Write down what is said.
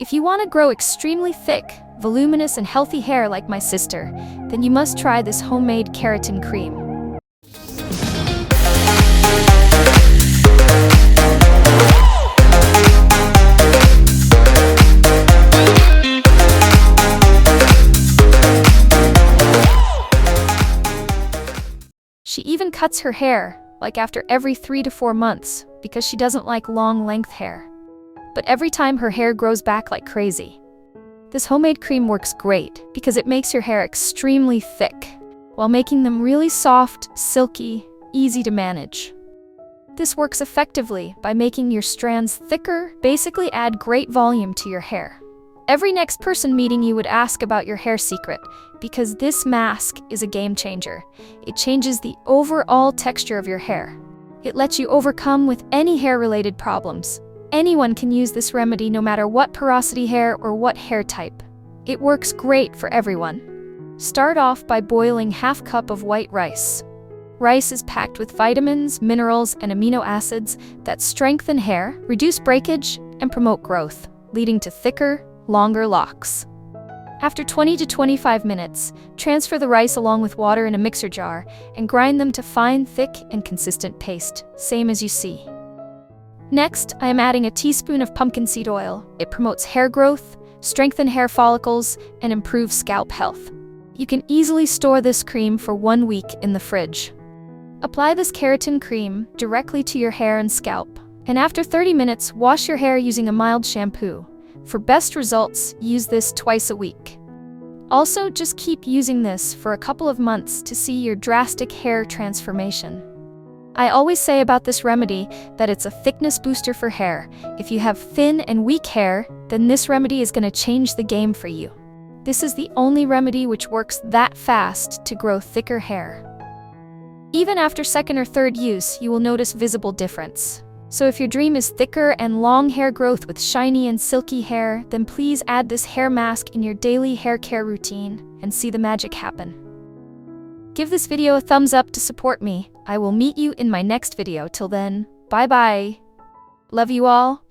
If you want to grow extremely thick, voluminous, and healthy hair like my sister, then you must try this homemade keratin cream. She even cuts her hair, like after every 3 to 4 months, because she doesn't like long length hair. But every time her hair grows back like crazy. This homemade cream works great because it makes your hair extremely thick, while making them really soft, silky, easy to manage. This works effectively by making your strands thicker, basically add great volume to your hair. Every next person meeting you would ask about your hair secret, because this mask is a game changer. It changes the overall texture of your hair. It lets you overcome with any hair-related problems. Anyone can use this remedy no matter what porosity hair or what hair type. It works great for everyone. Start off by boiling half cup of white rice. Rice is packed with vitamins, minerals, and amino acids that strengthen hair, reduce breakage, and promote growth, leading to thicker, longer locks. After 20 to 25 minutes, transfer the rice along with water in a mixer jar and grind them to fine, thick, and consistent paste, same as you see. Next, I am adding a teaspoon of pumpkin seed oil. It promotes hair growth, strengthens hair follicles, and improves scalp health. You can easily store this cream for 1 week in the fridge. Apply this keratin cream directly to your hair and scalp, and after 30 minutes, wash your hair using a mild shampoo. For best results, use this twice a week. Also, just keep using this for a couple of months to see your drastic hair transformation. I always say about this remedy that it's a thickness booster for hair. If you have thin and weak hair, then this remedy is going to change the game for you. This is the only remedy which works that fast to grow thicker hair. Even after second or third use, you will notice visible difference. So if your dream is thicker and long hair growth with shiny and silky hair, then please add this hair mask in your daily hair care routine and see the magic happen. Give this video a thumbs up to support me. I will meet you in my next video. Till then, bye bye. Love you all.